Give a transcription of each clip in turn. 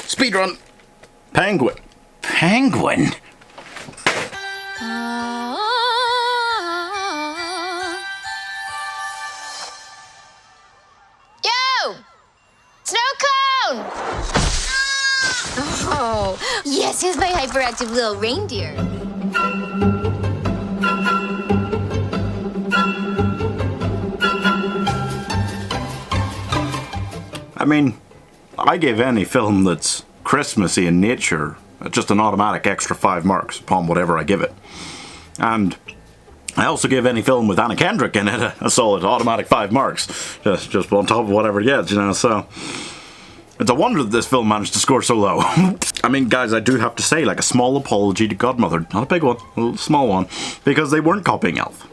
Speedrun. Penguin. Penguin? Yo! Snow cone! Oh, yes, here's my hyperactive little reindeer. I mean, I give any film that's Christmassy in nature just an automatic extra 5 marks upon whatever I give it. And I also give any film with Anna Kendrick in it a solid automatic 5 marks. Just on top of whatever it gets, you know, so... It's a wonder that this film managed to score so low. I mean, guys, I do have to say, like, a small apology to Godmother. Not a big one, a little small one. Because they weren't copying Elf.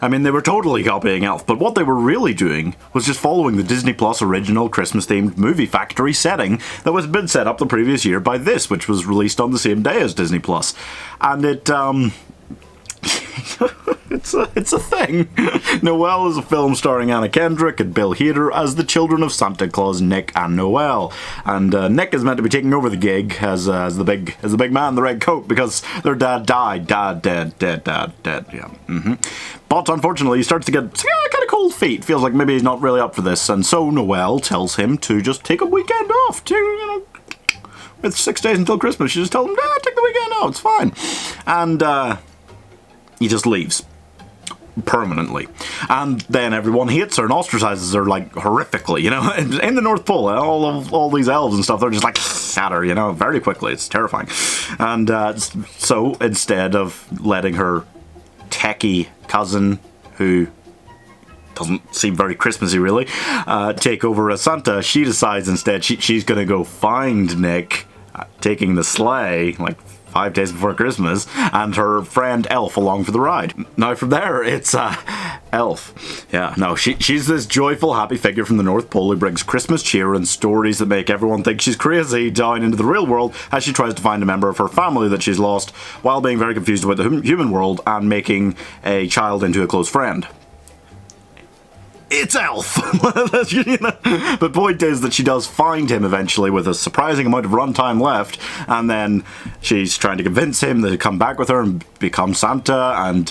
I mean, they were totally copying Elf, but what they were really doing was just following the Disney Plus original Christmas-themed movie factory setting that was been set up the previous year by this, which was released on the same day as Disney Plus. And it, it's a thing. Noelle is a film starring Anna Kendrick and Bill Hader as the children of Santa Claus, Nick and Noelle. And Nick is meant to be taking over the gig as the big man in the red coat because their dad died. Dead. Yeah. But unfortunately, he starts to get kind of cold feet. Feels like maybe he's not really up for this, and so Noelle tells him to just take a weekend off. It's 6 days until Christmas. She just tells him, take the weekend off. It's fine. And he just leaves. Permanently. And then everyone hates her and ostracizes her, like, horrifically, you know? In the North Pole, all these elves and stuff, they're just like, at her, you know, very quickly. It's terrifying. And so, instead of letting her techie cousin, who doesn't seem very Christmassy, really, take over as Santa, she decides instead she's gonna go find Nick, taking the sleigh, like, 5 days before Christmas, and her friend Elf along for the ride. Now from there, it's Elf. Yeah, no, she's this joyful, happy figure from the North Pole who brings Christmas cheer and stories that make everyone think she's crazy down into the real world as she tries to find a member of her family that she's lost, while being very confused about the human world and making a child into a close friend. It's Elf! You know? But point is that she does find him eventually with a surprising amount of runtime left, and then she's trying to convince him to come back with her and become Santa,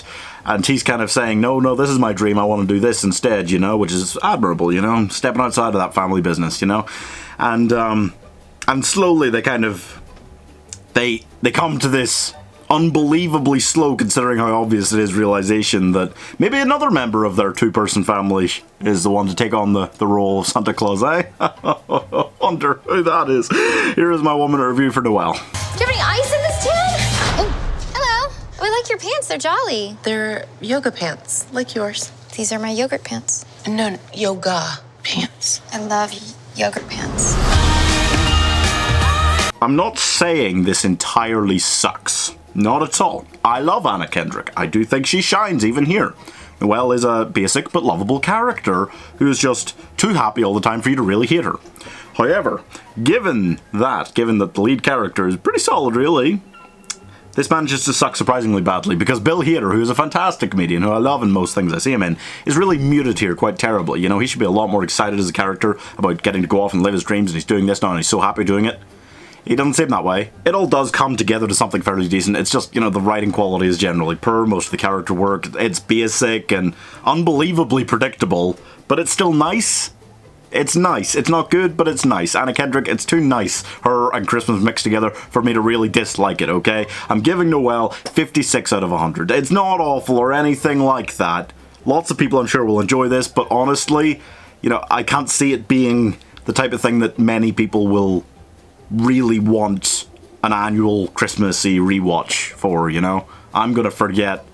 and he's kind of saying, no, this is my dream, I want to do this instead, you know, which is admirable, you know, stepping outside of that family business, you know, and slowly they kind of, they come to this unbelievably slow, considering how obvious it is, realization that maybe another member of their 2-person family is the one to take on the role of Santa Claus, eh? Wonder who that is. Here is my 1-minute review for Noelle. Do you have any ice in this tin? Oh, hello. I like your pants. They're jolly. They're yoga pants, like yours. These are my yogurt pants. No, yoga pants. I love yogurt pants. I'm not saying this entirely sucks. Not at all. I love Anna Kendrick. I do think she shines even here. Noelle is a basic but lovable character who is just too happy all the time for you to really hate her. However, given that the lead character is pretty solid really, this manages to suck surprisingly badly because Bill Hader, who is a fantastic comedian, who I love in most things I see him in, is really muted here quite terribly. You know, he should be a lot more excited as a character about getting to go off and live his dreams, and he's doing this now and he's so happy doing it. He doesn't seem that way. It all does come together to something fairly decent. It's just, you know, the writing quality is generally poor, most of the character work, it's basic and unbelievably predictable, but it's still nice. It's nice. It's not good, but it's nice. Anna Kendrick, it's too nice, her and Christmas mixed together, for me to really dislike it, okay? I'm giving Noelle 56 out of 100. It's not awful or anything like that. Lots of people, I'm sure, will enjoy this, but honestly, you know, I can't see it being the type of thing that many people will really want an annual Christmassy rewatch for, you know? I'm gonna forget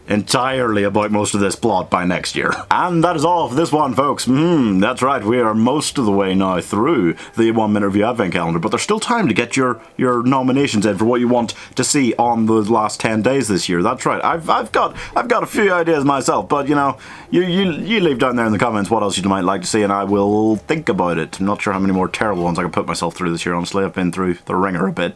entirely about most of this plot by next year. And that is all for this one, folks. That's right, we are most of the way now through the 1-minute review advent calendar, but there's still time to get your nominations in for what you want to see on the last 10 days this year. That's right, I've got a few ideas myself, but you know, you leave down there in the comments what else you might like to see, and I will think about it. I'm not sure how many more terrible ones I can put myself through this year, honestly. I've been through the ringer a bit.